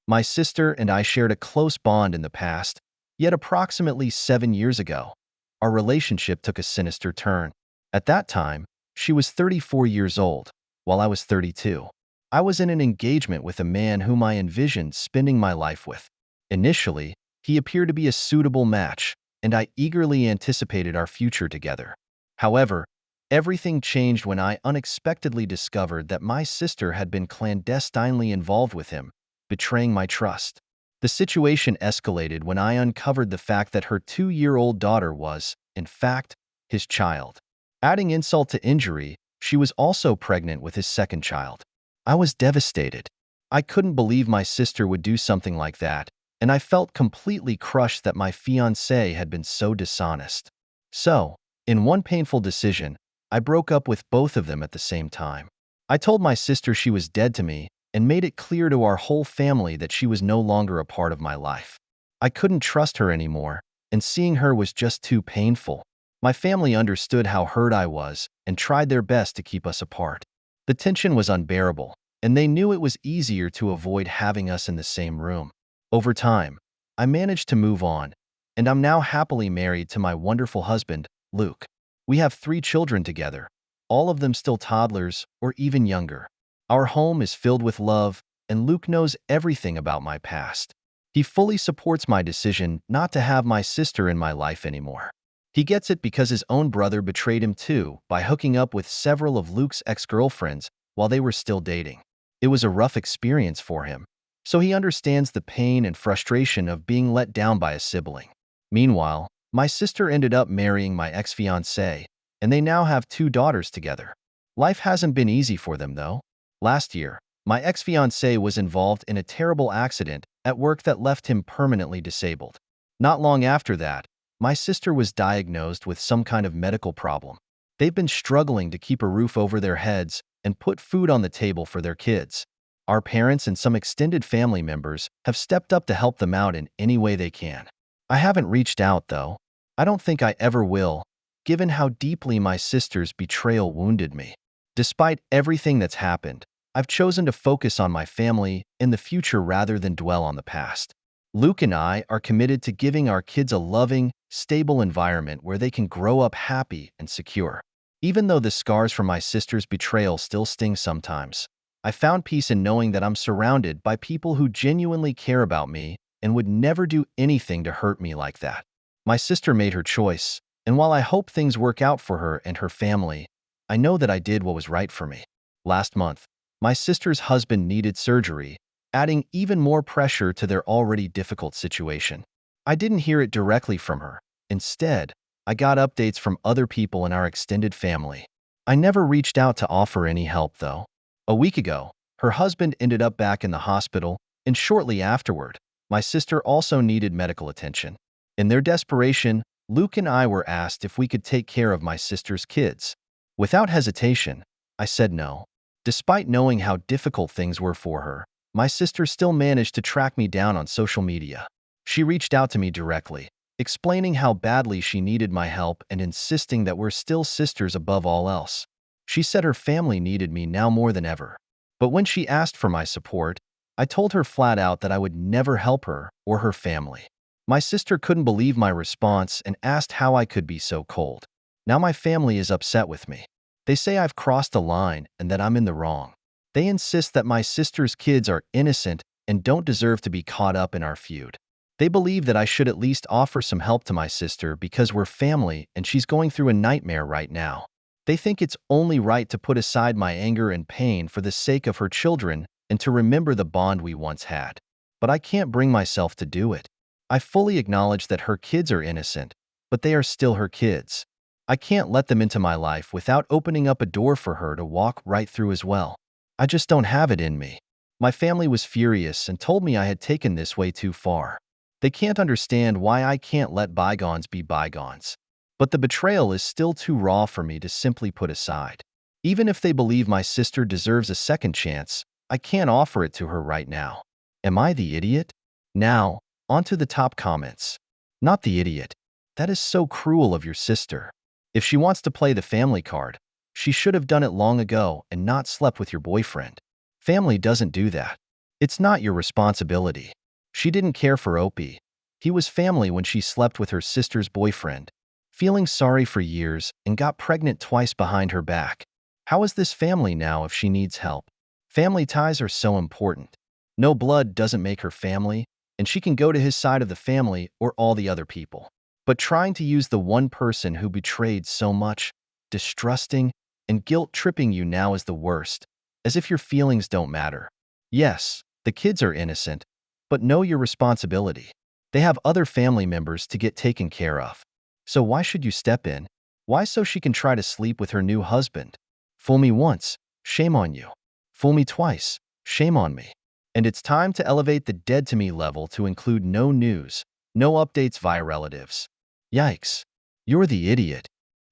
My sister and I shared a close bond in the past, yet approximately 7 years ago, our relationship took a sinister turn. At that time, she was 34 years old, while I was 32. I was in an engagement with a man whom I envisioned spending my life with. Initially, he appeared to be a suitable match, and I eagerly anticipated our future together. However, everything changed when I unexpectedly discovered that my sister had been clandestinely involved with him, betraying my trust. The situation escalated when I uncovered the fact that her 2-year-old daughter was, in fact, his child. Adding insult to injury, she was also pregnant with his second child. I was devastated. I couldn't believe my sister would do something like that, and I felt completely crushed that my fiancé had been so dishonest. So, in one painful decision, I broke up with both of them at the same time. I told my sister she was dead to me and made it clear to our whole family that she was no longer a part of my life. I couldn't trust her anymore, and seeing her was just too painful. My family understood how hurt I was and tried their best to keep us apart. The tension was unbearable, and they knew it was easier to avoid having us in the same room. Over time, I managed to move on, and I'm now happily married to my wonderful husband, Luke. We have 3 children together, all of them still toddlers or even younger. Our home is filled with love, and Luke knows everything about my past. He fully supports my decision not to have my sister in my life anymore. He gets it because his own brother betrayed him too by hooking up with several of Luke's ex-girlfriends while they were still dating. It was a rough experience for him, so he understands the pain and frustration of being let down by a sibling. Meanwhile, my sister ended up marrying my ex-fiancé, and they now have 2 daughters together. Life hasn't been easy for them, though. Last year, my ex-fiancé was involved in a terrible accident at work that left him permanently disabled. Not long after that, my sister was diagnosed with some kind of medical problem. They've been struggling to keep a roof over their heads and put food on the table for their kids. Our parents and some extended family members have stepped up to help them out in any way they can. I haven't reached out, though. I don't think I ever will, given how deeply my sister's betrayal wounded me. Despite everything that's happened, I've chosen to focus on my family and the future rather than dwell on the past. Luke and I are committed to giving our kids a loving, stable environment where they can grow up happy and secure. Even though the scars from my sister's betrayal still sting sometimes, I found peace in knowing that I'm surrounded by people who genuinely care about me and would never do anything to hurt me like that. My sister made her choice, and while I hope things work out for her and her family, I know that I did what was right for me. Last month, my sister's husband needed surgery, adding even more pressure to their already difficult situation. I didn't hear it directly from her. Instead, I got updates from other people in our extended family. I never reached out to offer any help, though. A week ago, her husband ended up back in the hospital, and shortly afterward, my sister also needed medical attention. In their desperation, Luke and I were asked if we could take care of my sister's kids. Without hesitation, I said no. Despite knowing how difficult things were for her, my sister still managed to track me down on social media. She reached out to me directly, explaining how badly she needed my help and insisting that we're still sisters above all else. She said her family needed me now more than ever. But when she asked for my support, I told her flat out that I would never help her or her family. My sister couldn't believe my response and asked how I could be so cold. Now my family is upset with me. They say I've crossed a line and that I'm in the wrong. They insist that my sister's kids are innocent and don't deserve to be caught up in our feud. They believe that I should at least offer some help to my sister because we're family and she's going through a nightmare right now. They think it's only right to put aside my anger and pain for the sake of her children and to remember the bond we once had. But I can't bring myself to do it. I fully acknowledge that her kids are innocent, but they are still her kids. I can't let them into my life without opening up a door for her to walk right through as well. I just don't have it in me. My family was furious and told me I had taken this way too far. They can't understand why I can't let bygones be bygones. But the betrayal is still too raw for me to simply put aside. Even if they believe my sister deserves a second chance, I can't offer it to her right now. Am I the idiot? Now, onto the top comments. Not the idiot. That is so cruel of your sister. If she wants to play the family card, she should have done it long ago and not slept with your boyfriend. Family doesn't do that. It's not your responsibility. She didn't care for Opie. He was family when she slept with her sister's boyfriend, feeling sorry for years and got pregnant twice behind her back. How is this family now if she needs help? Family ties are so important. No blood doesn't make her family, and she can go to his side of the family or all the other people. But trying to use the one person who betrayed so much, distrusting, and guilt-tripping you now is the worst, as if your feelings don't matter. Yes, the kids are innocent, but know your responsibility. They have other family members to get taken care of. So why should you step in? Why so she can try to sleep with her new husband? Fool me once, shame on you. Fool me twice, shame on me. And it's time to elevate the dead to me level to include no news, no updates via relatives. Yikes. You're the idiot.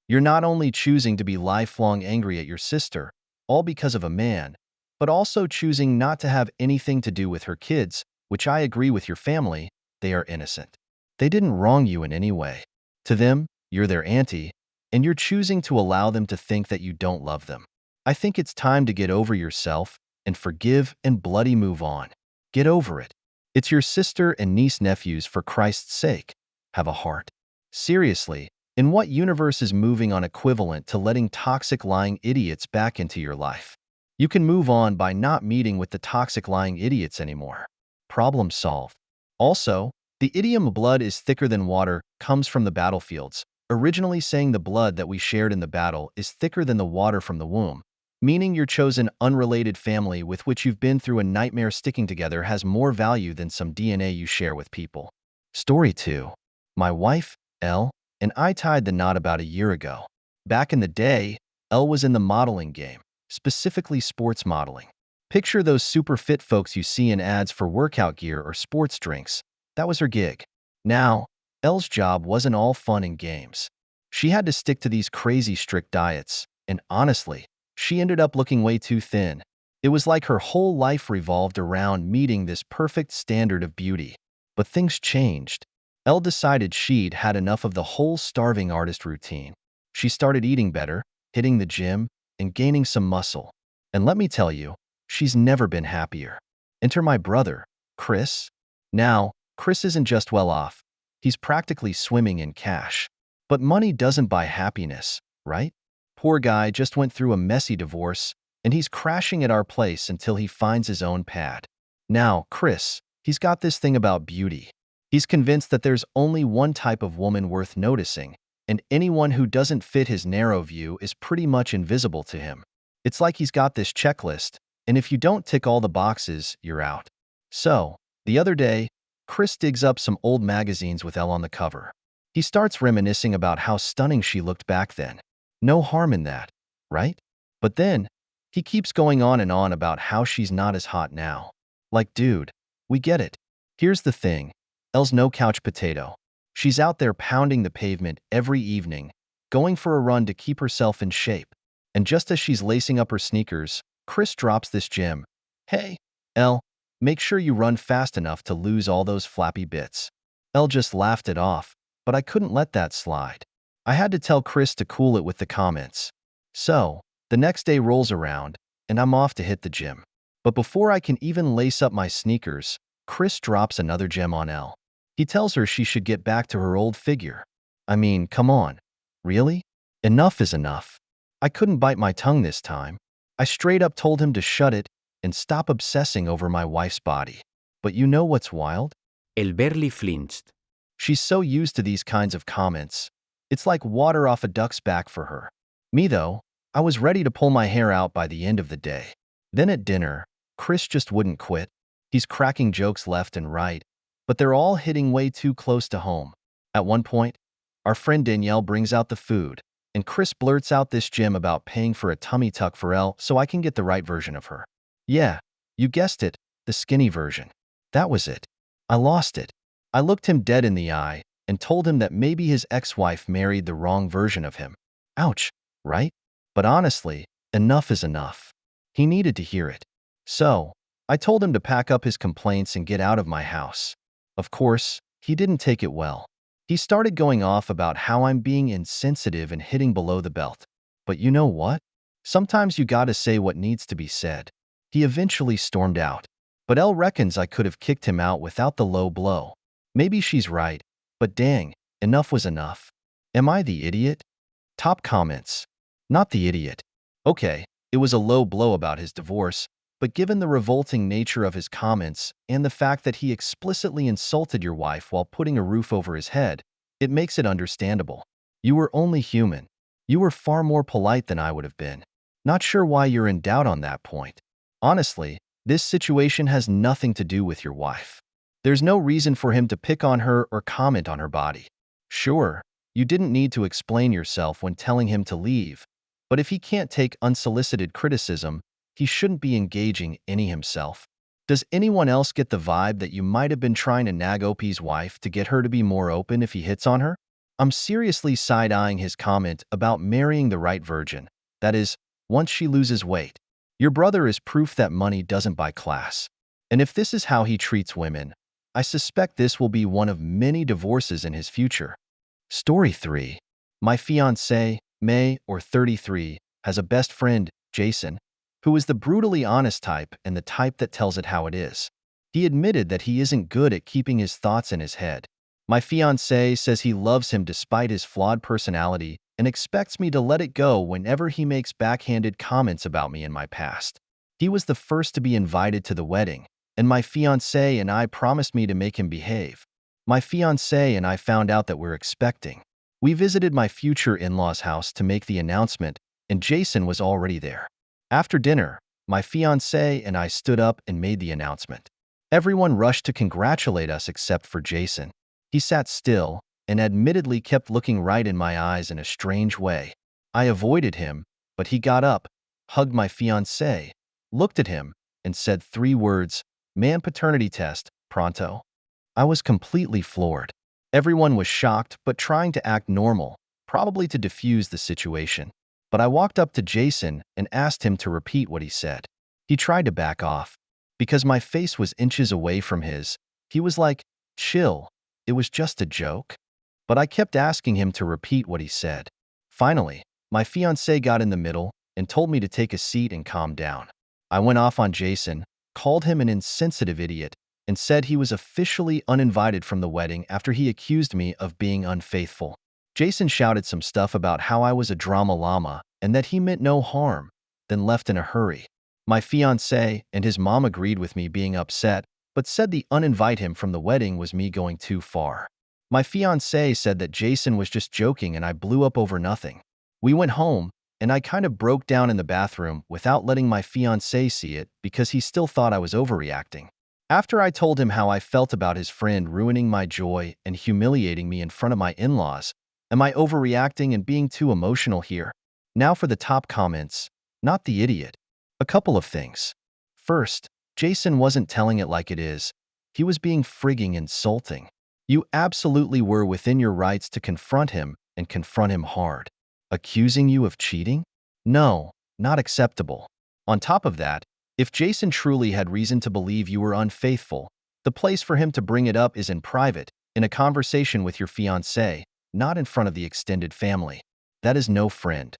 You're not only choosing to be lifelong angry at your sister, all because of a man, but also choosing not to have anything to do with her kids, which I agree with your family, they are innocent. They didn't wrong you in any way. To them, you're their auntie, and you're choosing to allow them to think that you don't love them. I think it's time to get over yourself and forgive and bloody move on. Get over it. It's your sister and niece-nephews, for Christ's sake. Have a heart. Seriously, in what universe is moving on equivalent to letting toxic lying idiots back into your life? You can move on by not meeting with the toxic lying idiots anymore. Problem solved. Also, the idiom "blood is thicker than water" comes from the battlefields, originally saying the blood that we shared in the battle is thicker than the water from the womb, meaning your chosen unrelated family with which you've been through a nightmare sticking together has more value than some DNA you share with people. Story 2. My wife, Elle, and I tied the knot about a year ago. Back in the day, Elle was in the modeling game, specifically sports modeling. Picture those super fit folks you see in ads for workout gear or sports drinks. That was her gig. Now, Elle's job wasn't all fun and games. She had to stick to these crazy strict diets, and honestly, she ended up looking way too thin. It was like her whole life revolved around meeting this perfect standard of beauty. But things changed. Elle decided she'd had enough of the whole starving artist routine. She started eating better, hitting the gym, and gaining some muscle. And let me tell you, she's never been happier. Enter my brother, Chris. Now, Chris isn't just well off. He's practically swimming in cash. But money doesn't buy happiness, right? Poor guy just went through a messy divorce, and he's crashing at our place until he finds his own pad. Now, Chris, he's got this thing about beauty. He's convinced that there's only one type of woman worth noticing, and anyone who doesn't fit his narrow view is pretty much invisible to him. It's like he's got this checklist, and if you don't tick all the boxes, you're out. So, the other day, Chris digs up some old magazines with Elle on the cover. He starts reminiscing about how stunning she looked back then. No harm in that, right? But then, he keeps going on and on about how she's not as hot now. Like, dude, we get it. Here's the thing. Elle's no couch potato. She's out there pounding the pavement every evening, going for a run to keep herself in shape. And just as she's lacing up her sneakers, Chris drops this gem. Hey, Elle, make sure you run fast enough to lose all those flappy bits. Elle just laughed it off, but I couldn't let that slide. I had to tell Chris to cool it with the comments. So, the next day rolls around, and I'm off to hit the gym. But before I can even lace up my sneakers, Chris drops another gem on Elle. He tells her she should get back to her old figure. I mean, come on. Really? Enough is enough. I couldn't bite my tongue this time. I straight up told him to shut it and stop obsessing over my wife's body. But you know what's wild? El barely flinched. She's so used to these kinds of comments. It's like water off a duck's back for her. Me, though, I was ready to pull my hair out by the end of the day. Then at dinner, Chris just wouldn't quit. He's cracking jokes left and right, but they're all hitting way too close to home. At one point, our friend Danielle brings out the food, and Chris blurts out this gem about paying for a tummy tuck for Elle so I can get the right version of her. Yeah, you guessed it, the skinny version. That was it. I lost it. I looked him dead in the eye and told him that maybe his ex-wife married the wrong version of him. Ouch, right? But honestly, enough is enough. He needed to hear it. So, I told him to pack up his complaints and get out of my house. Of course, he didn't take it well. He started going off about how I'm being insensitive and hitting below the belt. But you know what? Sometimes you gotta say what needs to be said. He eventually stormed out. But Elle reckons I could have kicked him out without the low blow. Maybe she's right, but dang, enough was enough. Am I the idiot? Top comments. Not the idiot. Okay, it was a low blow about his divorce, but given the revolting nature of his comments and the fact that he explicitly insulted your wife while putting a roof over his head, it makes it understandable. You were only human. You were far more polite than I would have been. Not sure why you're in doubt on that point. Honestly, this situation has nothing to do with your wife. There's no reason for him to pick on her or comment on her body. Sure, you didn't need to explain yourself when telling him to leave, but if he can't take unsolicited criticism, he shouldn't be engaging any himself. Does anyone else get the vibe that you might have been trying to nag OP's wife to get her to be more open if he hits on her? I'm seriously side-eyeing his comment about marrying the right virgin. That is, once she loses weight. Your brother is proof that money doesn't buy class. And if this is how he treats women, I suspect this will be one of many divorces in his future. Story 3. My fiancé, May, or 33, has a best friend, Jason, who is the brutally honest type and the type that tells it how it is. He admitted that he isn't good at keeping his thoughts in his head. My fiancé says he loves him despite his flawed personality and expects me to let it go whenever he makes backhanded comments about me in my past. He was the first to be invited to the wedding, and my fiancé and I promised me to make him behave. My fiancé and I found out that we're expecting. We visited my future in-laws' house to make the announcement, and Jason was already there. After dinner, my fiancé and I stood up and made the announcement. Everyone rushed to congratulate us except for Jason. He sat still and admittedly kept looking right in my eyes in a strange way. I avoided him, but he got up, hugged my fiancé, looked at him, and said 3 words, "Man paternity test, pronto." I was completely floored. Everyone was shocked but trying to act normal, probably to diffuse the situation. But I walked up to Jason and asked him to repeat what he said. He tried to back off. Because my face was inches away from his, he was like, "Chill, it was just a joke." But I kept asking him to repeat what he said. Finally, my fiancé got in the middle and told me to take a seat and calm down. I went off on Jason, called him an insensitive idiot, and said he was officially uninvited from the wedding after he accused me of being unfaithful. Jason shouted some stuff about how I was a drama llama and that he meant no harm, then left in a hurry. My fiancé and his mom agreed with me being upset, but said the uninvite him from the wedding was me going too far. My fiancé said that Jason was just joking and I blew up over nothing. We went home, and I kind of broke down in the bathroom without letting my fiancé see it because he still thought I was overreacting. After I told him how I felt about his friend ruining my joy and humiliating me in front of my in-laws, am I overreacting and being too emotional here? Now for the top comments. Not the idiot. A couple of things. First, Jason wasn't telling it like it is. He was being frigging insulting. You absolutely were within your rights to confront him and confront him hard. Accusing you of cheating? No, not acceptable. On top of that, if Jason truly had reason to believe you were unfaithful, the place for him to bring it up is in private, in a conversation with your fiancé, not in front of the extended family. That is no friend.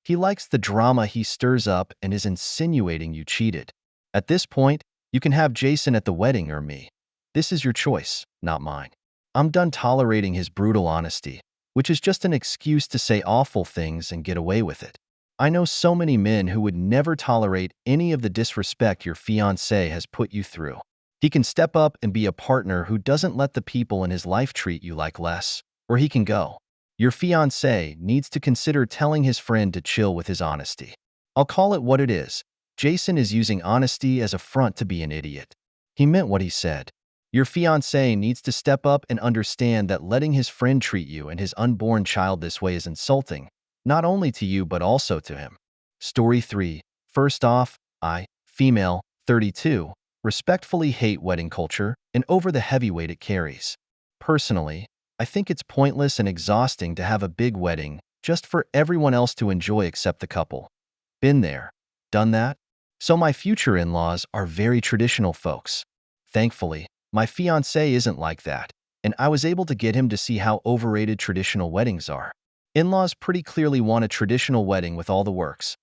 He likes the drama he stirs up and is insinuating you cheated. At this point, you can have Jason at the wedding or me. This is your choice, not mine. I'm done tolerating his brutal honesty, which is just an excuse to say awful things and get away with it. I know so many men who would never tolerate any of the disrespect your fiancé has put you through. He can step up and be a partner who doesn't let the people in his life treat you like less, or he can go. Your fiancé needs to consider telling his friend to chill with his honesty. I'll call it what it is. Jason is using honesty as a front to be an idiot. He meant what he said. Your fiancé needs to step up and understand that letting his friend treat you and his unborn child this way is insulting, not only to you but also to him. Story 3. First off, I, female, 32, respectfully hate wedding culture and over the heavy weight it carries. Personally, I think it's pointless and exhausting to have a big wedding just for everyone else to enjoy except the couple. Been there, done that. So my future in-laws are very traditional folks. Thankfully, my fiancé isn't like that, and I was able to get him to see how overrated traditional weddings are. In-laws pretty clearly want a traditional wedding with all the works.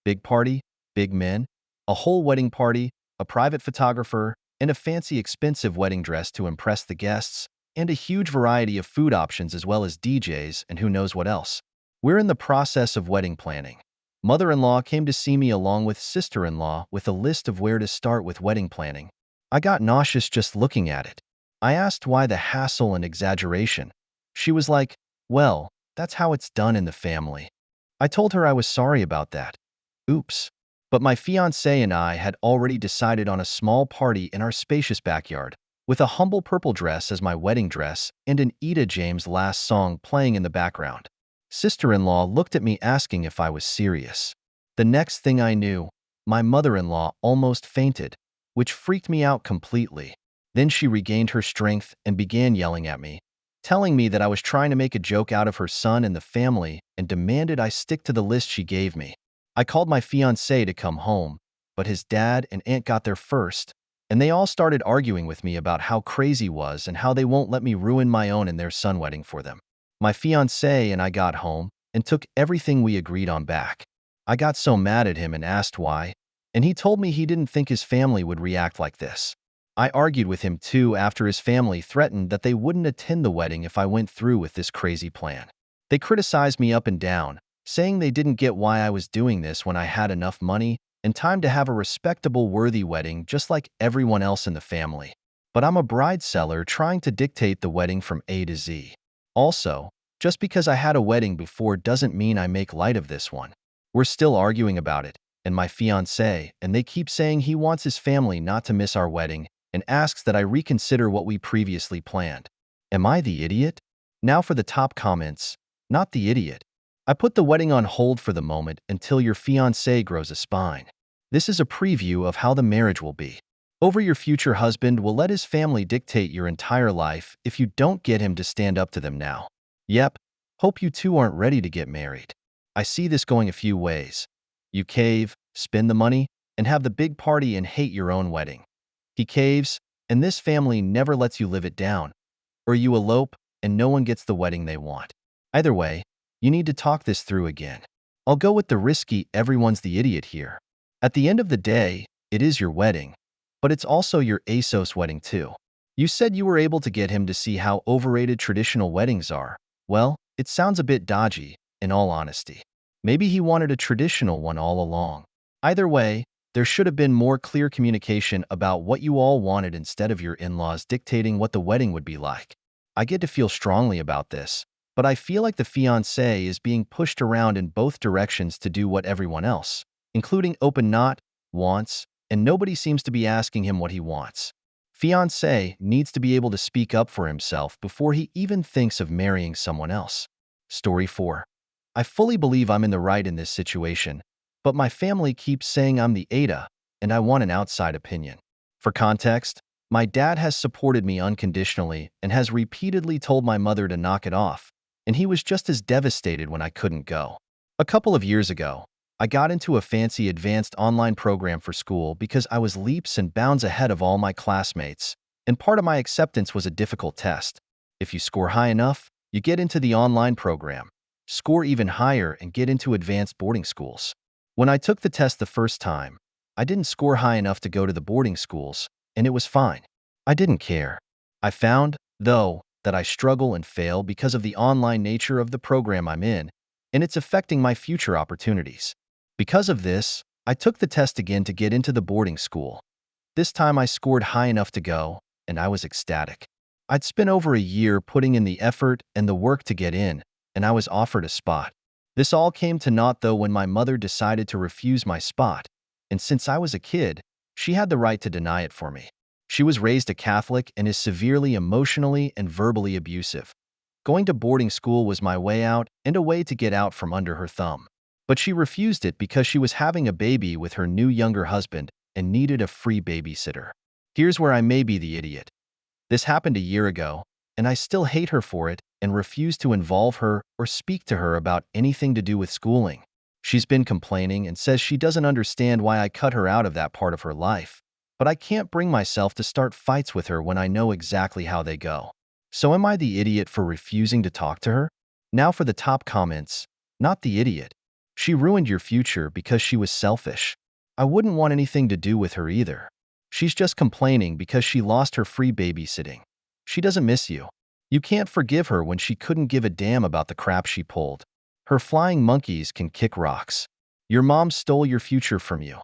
Big party, big men, a whole wedding party, a private photographer, and a fancy expensive wedding dress to impress the guests, and a huge variety of food options as well as DJs and who knows what else. We're in the process of wedding planning. Mother-in-law came to see me along with sister-in-law with a list of where to start with wedding planning. I got nauseous just looking at it. I asked why the hassle and exaggeration. She was like, well, that's how it's done in the family. I told her I was sorry about that. Oops. But my fiancé and I had already decided on a small party in our spacious backyard, with a humble purple dress as my wedding dress and an Etta James Last song playing in the background. Sister-in-law looked at me asking if I was serious. The next thing I knew, my mother-in-law almost fainted, which freaked me out completely. Then she regained her strength and began yelling at me, telling me that I was trying to make a joke out of her son and the family and demanded I stick to the list she gave me. I called my fiancé to come home, but his dad and aunt got there first, and they all started arguing with me about how crazy was and how they won't let me ruin my own and their son wedding for them. My fiancé and I got home and took everything we agreed on back. I got so mad at him and asked why, and he told me he didn't think his family would react like this. I argued with him too after his family threatened that they wouldn't attend the wedding if I went through with this crazy plan. They criticized me up and down, saying they didn't get why I was doing this when I had enough money and time to have a respectable, worthy wedding just like everyone else in the family. But I'm a bride seller trying to dictate the wedding from A to Z. Also, just because I had a wedding before doesn't mean I make light of this one. We're still arguing about it, and my fiancé, and they keep saying he wants his family not to miss our wedding and asks that I reconsider what we previously planned. Am I the idiot? Now for the top comments. Not the idiot. I put the wedding on hold for the moment until your fiancé grows a spine. This is a preview of how the marriage will be. Over your future husband will let his family dictate your entire life if you don't get him to stand up to them now. Yep, hope you two aren't ready to get married. I see this going a few ways. You cave, spend the money, and have the big party and hate your own wedding. He caves, and this family never lets you live it down. Or you elope, and no one gets the wedding they want. Either way, you need to talk this through again. I'll go with the risky everyone's the idiot here. At the end of the day, it is your wedding, but it's also your ASOS wedding too. You said you were able to get him to see how overrated traditional weddings are. Well, it sounds a bit dodgy, in all honesty. Maybe he wanted a traditional one all along. Either way, there should have been more clear communication about what you all wanted instead of your in-laws dictating what the wedding would be like. I get to feel strongly about this, but I feel like the fiancé is being pushed around in both directions to do what everyone else, including open not, wants, and nobody seems to be asking him what he wants. Fiancé needs to be able to speak up for himself before he even thinks of marrying someone else. Story 4. I fully believe I'm in the right in this situation, but my family keeps saying I'm the Ada, and I want an outside opinion. For context, my dad has supported me unconditionally and has repeatedly told my mother to knock it off, and he was just as devastated when I couldn't go. A couple of years ago, I got into a fancy advanced online program for school because I was leaps and bounds ahead of all my classmates, and part of my acceptance was a difficult test. If you score high enough, you get into the online program. Score even higher and get into advanced boarding schools. When I took the test the first time, I didn't score high enough to go to the boarding schools, and it was fine. I didn't care. I found, though, that I struggle and fail because of the online nature of the program I'm in, and it's affecting my future opportunities. Because of this, I took the test again to get into the boarding school. This time I scored high enough to go, and I was ecstatic. I'd spent over a year putting in the effort and the work to get in, and I was offered a spot. This all came to naught though when my mother decided to refuse my spot, and since I was a kid, she had the right to deny it for me. She was raised a Catholic and is severely emotionally and verbally abusive. Going to boarding school was my way out and a way to get out from under her thumb. But she refused it because she was having a baby with her new younger husband and needed a free babysitter. Here's where I may be the idiot. This happened a year ago, and I still hate her for it and refuse to involve her or speak to her about anything to do with schooling. She's been complaining and says she doesn't understand why I cut her out of that part of her life, but I can't bring myself to start fights with her when I know exactly how they go. So am I the idiot for refusing to talk to her? Now for the top comments. Not the idiot. She ruined your future because she was selfish. I wouldn't want anything to do with her either. She's just complaining because she lost her free babysitting. She doesn't miss you. You can't forgive her when she couldn't give a damn about the crap she pulled. Her flying monkeys can kick rocks. Your mom stole your future from you.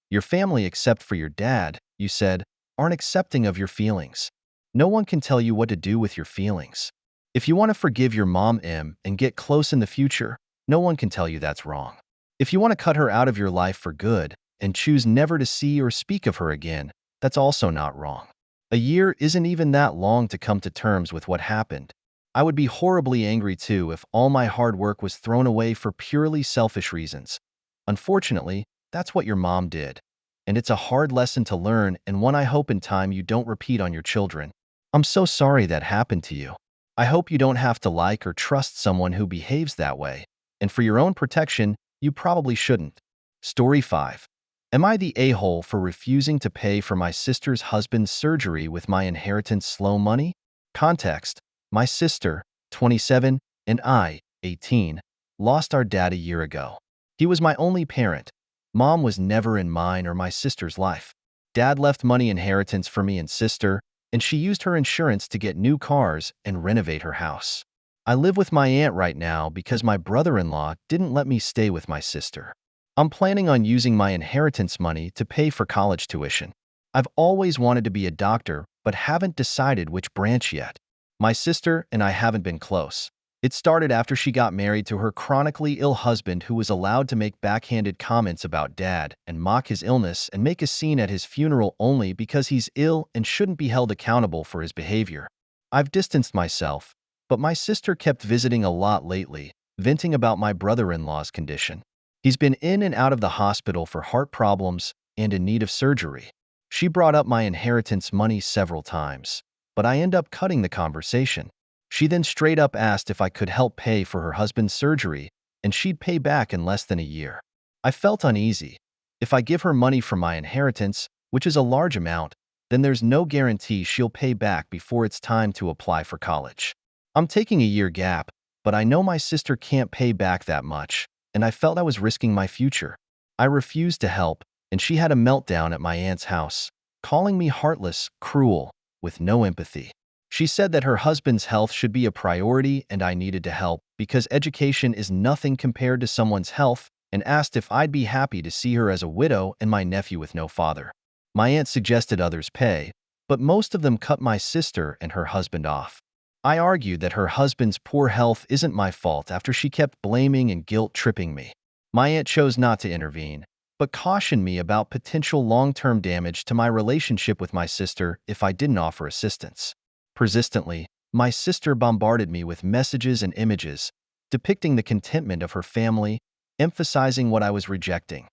Your family, except for your dad, you said, aren't accepting of your feelings. No one can tell you what to do with your feelings. If you want to forgive your mom, and get close in the future, no one can tell you that's wrong. If you want to cut her out of your life for good and choose never to see or speak of her again, that's also not wrong. A year isn't even that long to come to terms with what happened. I would be horribly angry too if all my hard work was thrown away for purely selfish reasons. Unfortunately, that's what your mom did. And it's a hard lesson to learn and one I hope in time you don't repeat on your children. I'm so sorry that happened to you. I hope you don't have to like or trust someone who behaves that way. And for your own protection, you probably shouldn't. Story 5. Am I the a-hole for refusing to pay for my sister's husband's surgery with my inheritance slow money? Context: my sister, 27, and I, 18, lost our dad a year ago. He was my only parent. Mom was never in mine or my sister's life. Dad left money inheritance for me and sister, and she used her insurance to get new cars and renovate her house. I live with my aunt right now because my brother-in-law didn't let me stay with my sister. I'm planning on using my inheritance money to pay for college tuition. I've always wanted to be a doctor, but haven't decided which branch yet. My sister and I haven't been close. It started after she got married to her chronically ill husband, who was allowed to make backhanded comments about Dad and mock his illness and make a scene at his funeral only because he's ill and shouldn't be held accountable for his behavior. I've distanced myself, but my sister kept visiting a lot lately, venting about my brother-in-law's condition. He's been in and out of the hospital for heart problems and in need of surgery. She brought up my inheritance money several times, but I end up cutting the conversation. She then straight up asked if I could help pay for her husband's surgery, and she'd pay back in less than a year. I felt uneasy. If I give her money from my inheritance, which is a large amount, then there's no guarantee she'll pay back before it's time to apply for college. I'm taking a year gap, but I know my sister can't pay back that much, and I felt I was risking my future. I refused to help, and she had a meltdown at my aunt's house, calling me heartless, cruel, with no empathy. She said that her husband's health should be a priority and I needed to help because education is nothing compared to someone's health, and asked if I'd be happy to see her as a widow and my nephew with no father. My aunt suggested others pay, but most of them cut my sister and her husband off. I argued that her husband's poor health isn't my fault after she kept blaming and guilt-tripping me. My aunt chose not to intervene, but cautioned me about potential long-term damage to my relationship with my sister if I didn't offer assistance. Persistently, my sister bombarded me with messages and images, depicting the contentment of her family, emphasizing what I was rejecting: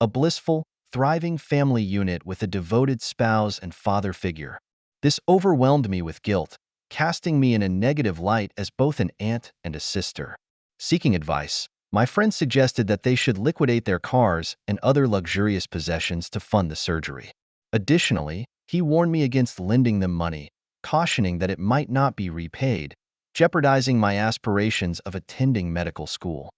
a blissful, thriving family unit with a devoted spouse and father figure. This overwhelmed me with guilt, casting me in a negative light as both an aunt and a sister. Seeking advice, my friend suggested that they should liquidate their cars and other luxurious possessions to fund the surgery. Additionally, he warned me against lending them money, cautioning that it might not be repaid, jeopardizing my aspirations of attending medical school.